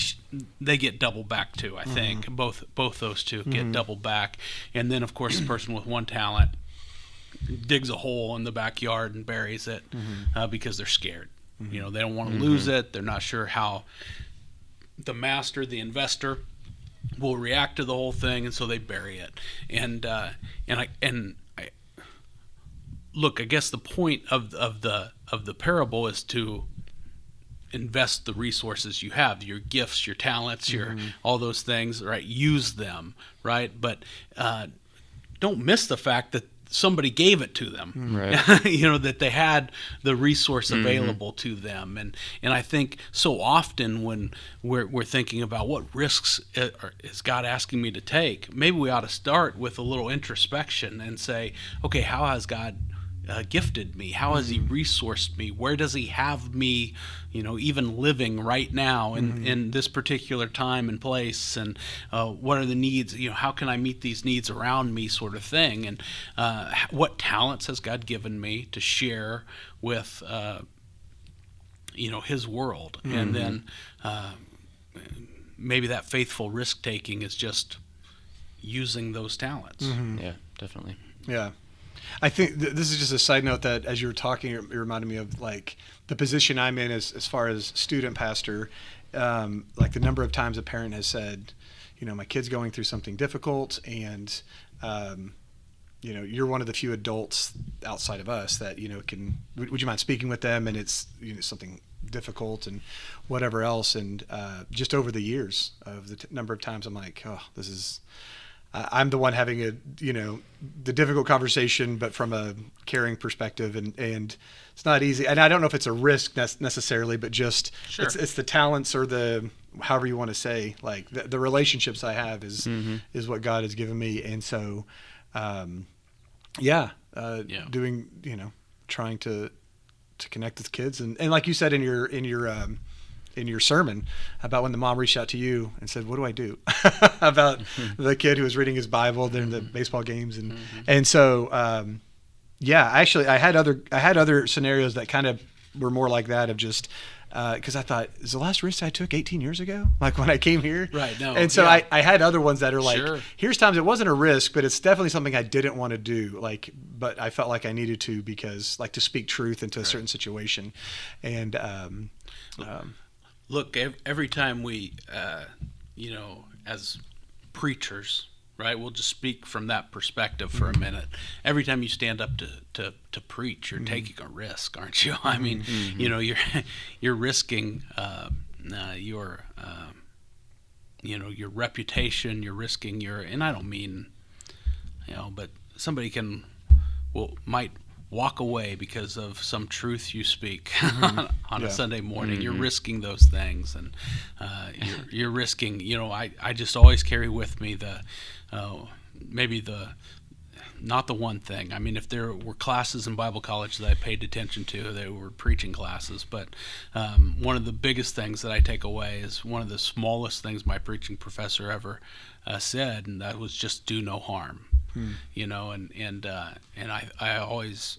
Speaker 3: they get double back too. I think both those two get double back, and then of course the person with 1 talent digs a hole in the backyard and buries it because they're scared. They don't want to lose it. They're not sure how the master, the investor, will react to the whole thing, and so they bury it. And I look, I guess the point of the parable is to invest the resources you have, your gifts, your talents, your all those things, right? Use them, right? But don't miss the fact that somebody gave it to them,
Speaker 1: Right.
Speaker 3: That they had the resource available to them. And I think so often when we're thinking about what risks is God asking me to take, maybe we ought to start with a little introspection and say, okay, how has God gifted me? How has he resourced me? Where does he have me, even living right now in this particular time and place? And what are the needs? How can I meet these needs around me, sort of thing? And what talents has God given me to share with, his world? And then maybe that faithful risk taking is just using those talents.
Speaker 1: Yeah, definitely.
Speaker 2: Yeah. I think this is just a side note that as you were talking, it reminded me of like the position I'm in as far as student pastor, like the number of times a parent has said, my kid's going through something difficult, and, you're one of the few adults outside of us that, would you mind speaking with them? And it's something difficult and whatever else. And just over the years of the number of times I'm like, oh, this is... I'm the one having the difficult conversation, but from a caring perspective, and it's not easy. And I don't know if it's a risk necessarily, but just it's the talents or the however you want to say, like the relationships I have is what God has given me, and so doing trying to connect with kids, and like you said in your sermon about when the mom reached out to you and said, what do I do about the kid who was reading his Bible during the baseball games. And so, actually I had other scenarios that kind of were more like that, of just, cause I thought, is the last risk I took 18 years ago? Like when I came here.
Speaker 3: Right. No.
Speaker 2: And so I had other ones that are like,
Speaker 3: Sure.
Speaker 2: Here's times it wasn't a risk, but it's definitely something I didn't want to do. Like, but I felt like I needed to, because like to speak truth into a certain situation. And,
Speaker 3: look, every time we, as preachers, right, we'll just speak from that perspective for a minute. Every time you stand up to preach, you're taking a risk, aren't you? I mean, you're risking your your reputation. You're risking your, and I don't mean, but somebody might walk away because of some truth you speak on a Sunday morning. You're risking those things, and you're risking. I just always carry with me not the one thing. I mean, if there were classes in Bible college that I paid attention to, they were preaching classes. But one of the biggest things that I take away is one of the smallest things my preaching professor ever said, and that was just do no harm. And I always,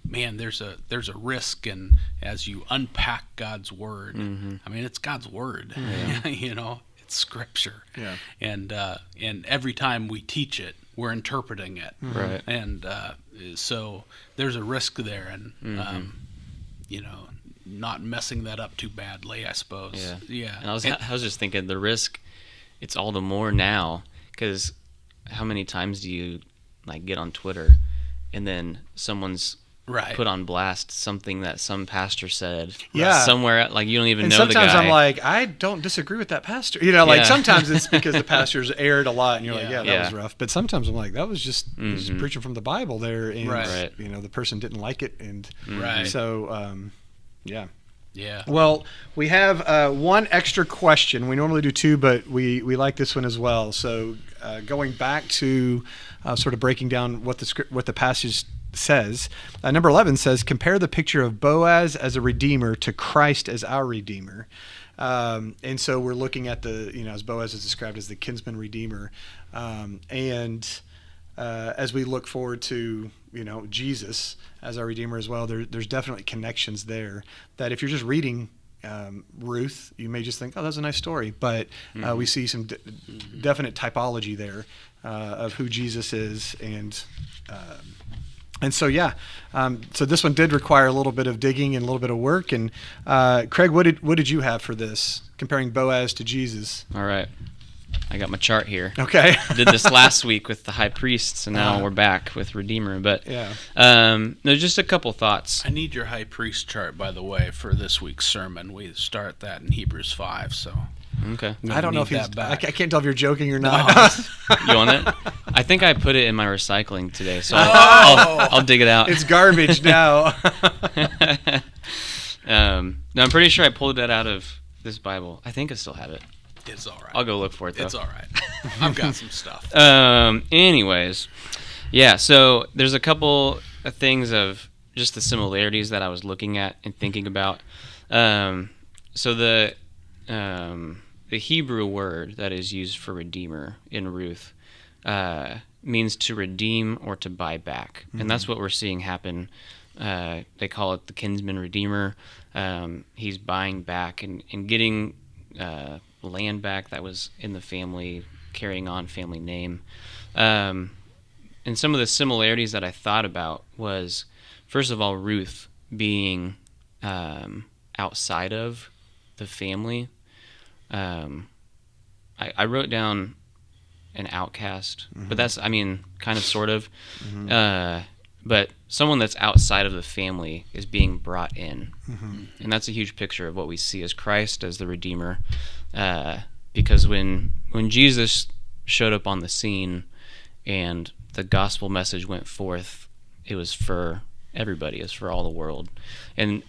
Speaker 3: man, there's a risk, and as you unpack God's word, I mean, it's God's word. It's Scripture. Yeah. And every time we teach it, we're interpreting it.
Speaker 1: Right.
Speaker 3: And so there's a risk there, and not messing that up too badly, I suppose. Yeah.
Speaker 1: And I was just thinking the risk. It's all the more now, because how many times do you get on Twitter, and then someone's put on blast something that some pastor said somewhere, you don't even know the guy.
Speaker 2: And sometimes I'm like, I don't disagree with that pastor. Sometimes it's because the pastor's erred a lot, and you're like, that was rough. But sometimes I'm like, that was just preaching from the Bible there, and the person didn't like it, and so yeah. Well, we have one extra question. We normally do two, but we like this one as well. So going back to sort of breaking down what the passage says, number 11 says, compare the picture of Boaz as a redeemer to Christ as our redeemer. And so we're looking at as Boaz is described as the kinsman redeemer. And as we look forward to, Jesus as our redeemer as well, there's definitely connections there that if you're just reading Ruth, you may just think, oh, that's a nice story. But we see some definite typology there of who Jesus is. And so, so this one did require a little bit of digging and a little bit of work. And Craig, what did you have for this, comparing Boaz to Jesus?
Speaker 1: All right. I got my chart here.
Speaker 2: Okay.
Speaker 1: I did this last week with the high priests, and now we're back with Redeemer. But there's just a couple thoughts.
Speaker 3: I need your high priest chart, by the way, for this week's sermon. We start that in Hebrews 5, so...
Speaker 1: Okay.
Speaker 2: I don't know if I can't tell if you're joking or not.
Speaker 1: You want it? I think I put it in my recycling today, so I'll dig it out.
Speaker 2: It's garbage now.
Speaker 1: No, I'm pretty sure I pulled that out of this Bible. I think I still have it.
Speaker 3: It's all right.
Speaker 1: I'll go look for it, though.
Speaker 3: It's all right. I've got some stuff.
Speaker 1: Anyways, so there's a couple of things of just the similarities that I was looking at and thinking about. So the Hebrew word that is used for redeemer in Ruth means to redeem or to buy back. And that's what we're seeing happen. They call it the kinsman redeemer. He's buying back and getting land back that was in the family, carrying on family name. And some of the similarities that I thought about was, first of all, Ruth being outside of the family. I wrote down an outcast, but that's, kind of, sort of. But someone that's outside of the family is being brought in. And that's a huge picture of what we see as Christ as the Redeemer. Because when Jesus showed up on the scene and the gospel message went forth, it was for everybody. It was for all the world. And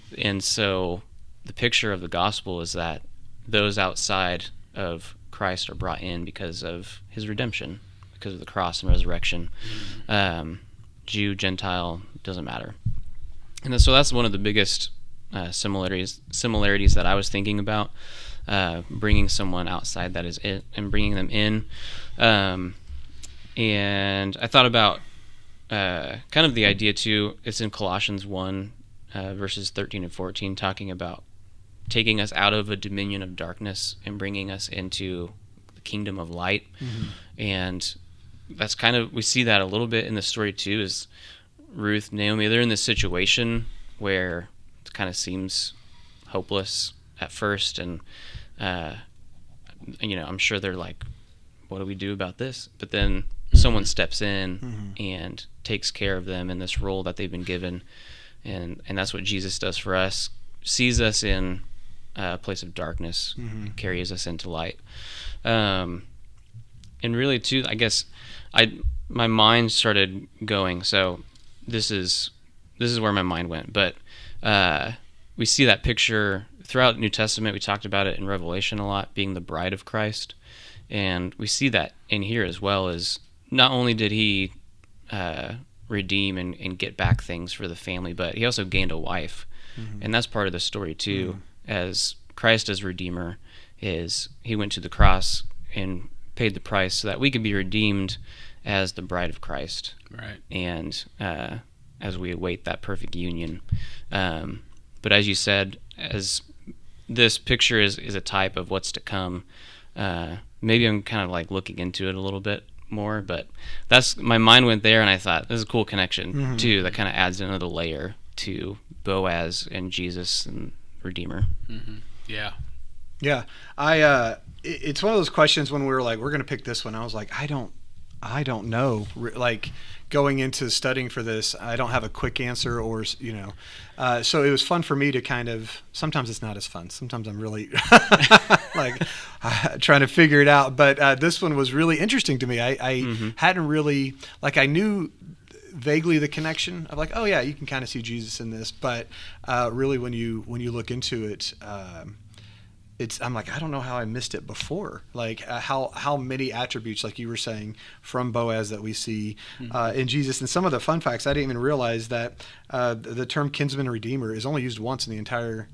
Speaker 1: so the picture of the gospel is that those outside of Christ are brought in because of his redemption, because of the cross and resurrection. Jew, Gentile, doesn't matter. And so that's one of the biggest similarities that I was thinking about, bringing someone outside that is it and bringing them in. And I thought about kind of the idea too. It's in Colossians 1, verses 13 and 14, talking about taking us out of a dominion of darkness and bringing us into the kingdom of light. And that's kind of, we see that a little bit in the story too, is Ruth, Naomi, they're in this situation where it kind of seems hopeless at first, and I'm sure they're like, what do we do about this? But then someone steps in and takes care of them in this role that they've been given, and that's what Jesus does for us. Sees us in place of darkness, carries us into light. And really, too, I guess my mind started going. So this is where my mind went. But we see that picture throughout the New Testament. We talked about it in Revelation a lot, being the bride of Christ. And we see that in here as well, as not only did he redeem and get back things for the family, but he also gained a wife. And that's part of the story too. As Christ as Redeemer, he went to the cross and paid the price so that we could be redeemed as the bride of Christ.
Speaker 3: Right.
Speaker 1: And as we await that perfect union. But as you said, as this picture is a type of what's to come, maybe I'm kind of like looking into it a little bit more, but my mind went there, and I thought this is a cool connection too, that kind of adds another layer to Boaz and Jesus and Redeemer.
Speaker 3: Yeah.
Speaker 2: It's one of those questions when we were like, we're going to pick this one. I was like, I don't know. Like going into studying for this, I don't have a quick answer, or so it was fun for me to kind of. Sometimes it's not as fun. Sometimes I'm really like trying to figure it out. But this one was really interesting to me. I hadn't really I knew vaguely the connection of like, oh yeah, you can kind of see Jesus in this, but really when you look into it, I'm like, I don't know how I missed it before. Like how many attributes, like you were saying, from Boaz that we see in Jesus. And some of the fun facts, I didn't even realize that the term kinsman redeemer is only used once in the entire.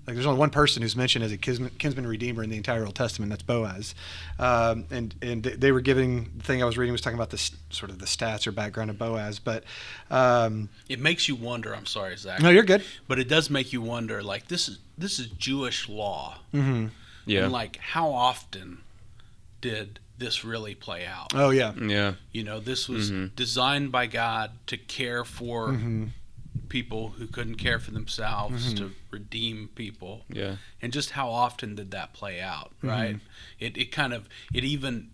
Speaker 2: Like there's only one person who's mentioned as a kinsman redeemer in the entire Old Testament. That's Boaz. And they were giving, the thing I was reading was talking about the sort of the stats or background of Boaz. But
Speaker 3: it makes you wonder. I'm sorry, Zach.
Speaker 2: No, you're good.
Speaker 3: But it does make you wonder. Like this is Jewish law.
Speaker 1: Yeah.
Speaker 3: And like how often did this really play out?
Speaker 2: Oh yeah.
Speaker 1: Yeah.
Speaker 3: This was designed by God to care for people who couldn't care for themselves, to redeem people.
Speaker 1: Yeah.
Speaker 3: And just how often did that play out, right? It even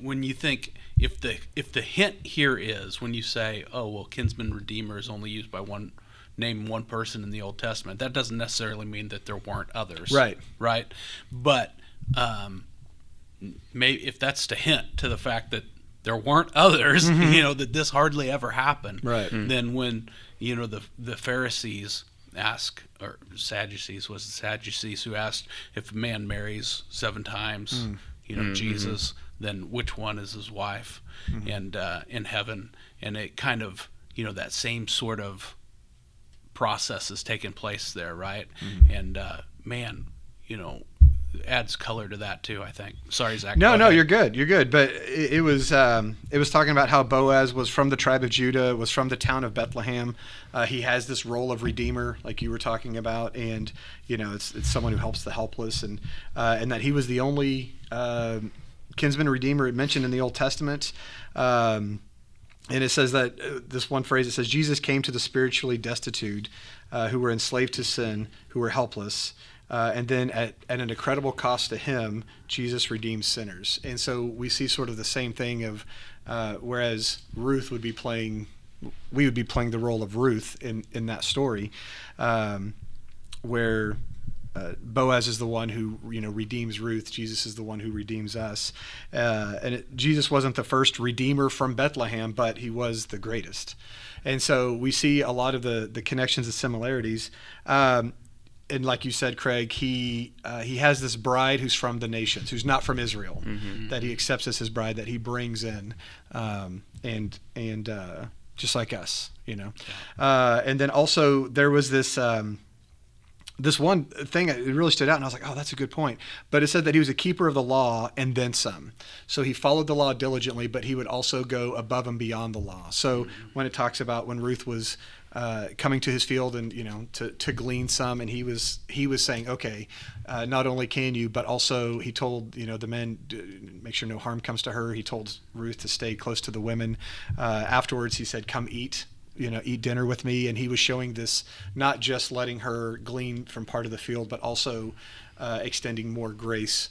Speaker 3: when you think, if the hint here is when you say, oh well, kinsman redeemer is only used by one person in the Old Testament, that doesn't necessarily mean that there weren't others, right? But maybe if that's to hint to the fact that there weren't others, that this hardly ever happened,
Speaker 2: right?
Speaker 3: Then when the Pharisees ask, or Sadducees, was the Sadducees who asked if a man marries 7 times, Jesus, then which one is his wife, and in heaven, and it kind of that same sort of process is taking place there, right? And man, adds color to that too, I think. Sorry, Zach.
Speaker 2: No, you're good. But it was talking about how Boaz was from the tribe of Judah, was from the town of Bethlehem. He has this role of redeemer, like you were talking about, and it's someone who helps the helpless, and that he was the only kinsman redeemer mentioned in the Old Testament. And it says that this one phrase, it says, Jesus came to the spiritually destitute, who were enslaved to sin, who were helpless. And then at an incredible cost to him, Jesus redeems sinners. And so we see sort of the same thing of, whereas Ruth we would be playing the role of Ruth in that story, where Boaz is the one who redeems Ruth. Jesus is the one who redeems us. Jesus wasn't the first redeemer from Bethlehem, but he was the greatest. And so we see a lot of the connections and similarities. And like you said, Craig, he has this bride who's from the nations, who's not from Israel, that he accepts as his bride, that he brings in, and just like us, And then also there was this one thing that really stood out, and I was like, oh, that's a good point. But it said that he was a keeper of the law and then some. So he followed the law diligently, but he would also go above and beyond the law. So when it talks about when Ruth was coming to his field and to glean some, and he was saying, okay, not only can you, but also he told the men, make sure no harm comes to her. He told Ruth to stay close to the women. Afterwards, he said, come eat dinner with me. And he was showing this, not just letting her glean from part of the field, but also extending more grace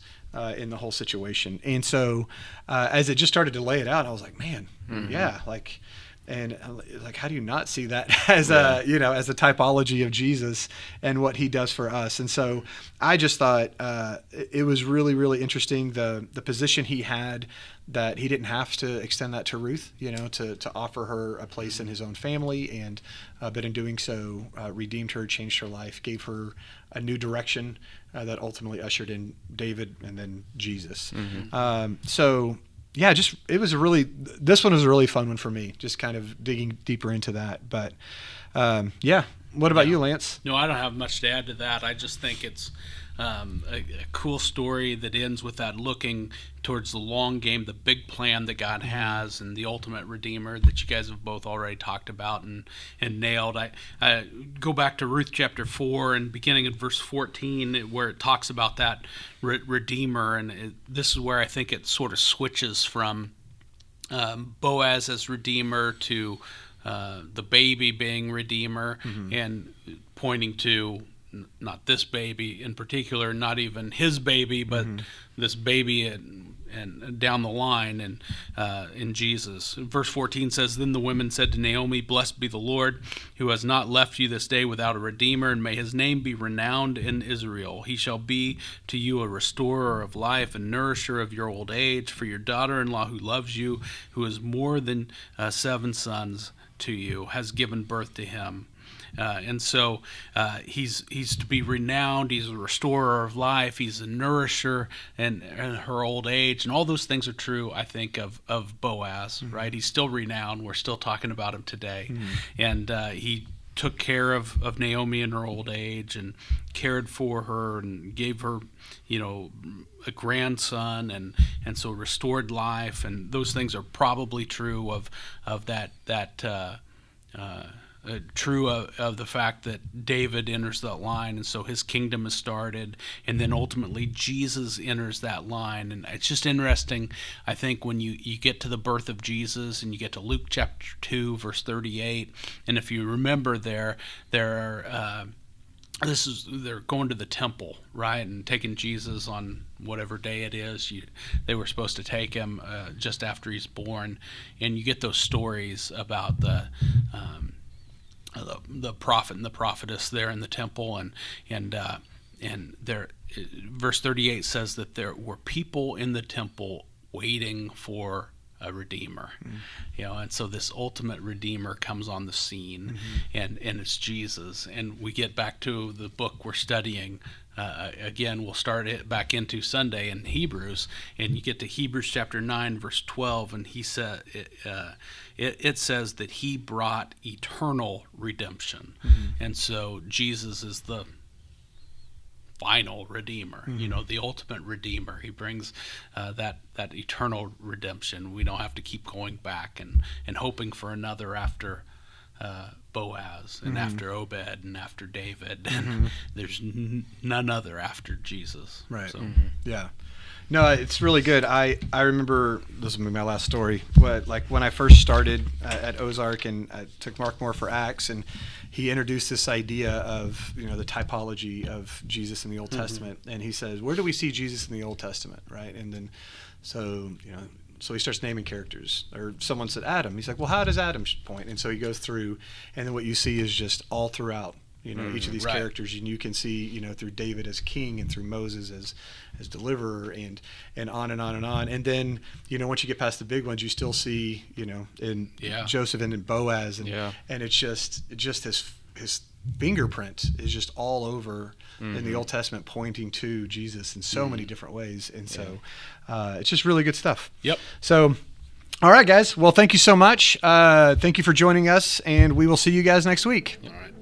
Speaker 2: in the whole situation. And so as it just started to lay it out, I was like, man, yeah, like And like, how do you not see that as a as a typology of Jesus and what he does for us? And so I just thought it was really, really interesting, the position he had, that he didn't have to extend that to Ruth, to offer her a place in his own family, and but in doing so, redeemed her, changed her life, gave her a new direction that ultimately ushered in David and then Jesus. So yeah, this one was a really fun one for me, just kind of digging deeper into that. But yeah, what about you, Lance?
Speaker 3: No, I don't have much to add to that. I just think it's a cool story that ends with that looking towards the long game, the big plan that God has, and the ultimate Redeemer that you guys have both already talked about and nailed. I go back to Ruth chapter 4 and beginning in verse 14, where it talks about that Redeemer, and this is where I think it sort of switches from Boaz as Redeemer to the baby being Redeemer, and pointing to not this baby in particular, not even his baby, but this baby and down the line, and in Jesus. Verse 14 says, "Then the women said to Naomi, 'Blessed be the Lord, who has not left you this day without a redeemer, and may his name be renowned in Israel. He shall be to you a restorer of life and nourisher of your old age. For your daughter-in-law who loves you, who is more than 7 sons to you, has given birth to him.'" And so he's to be renowned. He's a restorer of life. He's a nourisher in her old age. And all those things are true, I think, of Boaz, right? He's still renowned. We're still talking about him today. And he took care of Naomi in her old age and cared for her and gave her, a grandson, and so restored life. And those things are probably true of that true of the fact that David enters that line, and so his kingdom is started, and then ultimately Jesus enters that line. And it's just interesting, I think, when you get to the birth of Jesus and you get to Luke chapter 2 verse 38, and if you remember they're going to the temple, right, and taking Jesus on whatever day it is they were supposed to take him just after he's born, and you get those stories about the prophet and the prophetess there in the temple, and there, verse 38 says that there were people in the temple waiting for a redeemer, and so this ultimate redeemer comes on the scene, and it's Jesus. And we get back to the book we're studying. Again, we'll start it back into Sunday in Hebrews, and you get to Hebrews chapter 9, verse 12, and he said, it says that he brought eternal redemption. And so Jesus is the final redeemer, the ultimate redeemer. He brings that eternal redemption. We don't have to keep going back and hoping for another after Boaz and after Obed and after David, and there's none other after Jesus.
Speaker 2: Right.
Speaker 3: So.
Speaker 2: Yeah. No, it's really good. I remember, this will be my last story, but like when I first started at Ozark, and I took Mark Moore for Acts, and he introduced this idea of the typology of Jesus in the Old Testament, and he says, where do we see Jesus in the Old Testament, right? And then so he starts naming characters, or someone said Adam. He's like, well, how does Adam point? And so he goes through, and then what you see is just all throughout, each of these characters, and you can see, through David as king, and through Moses as deliverer, and on and on and on. And then, once you get past the big ones, you still see, in Joseph and in Boaz, and it's just his fingerprint is just all over in the Old Testament, pointing to Jesus in so many different ways. And so it's just really good stuff.
Speaker 3: Yep.
Speaker 2: So, all right, guys. Well, thank you so much. Thank you for joining us, and we will see you guys next week.
Speaker 3: All right.